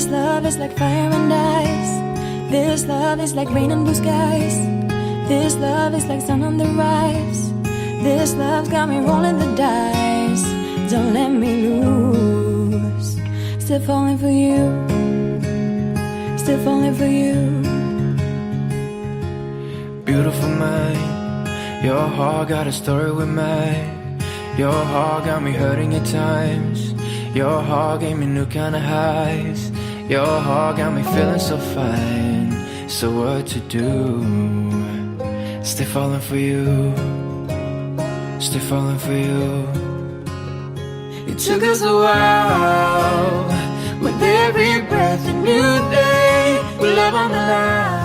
This love is like fire and ice. This love is like rain and blue skies. This love is like sun on the rise. This love's got me rolling the dice. Don't let me lose. Still falling for you. Still falling for you. Beautiful mind, your heart got a story with mine. Your heart got me hurting at times. Your heart gave me new kind of highs. Your heart got me feeling so fine. So what to do? Still falling for you. Still falling for you. It took us a while. With every breath a new day, with love on the line.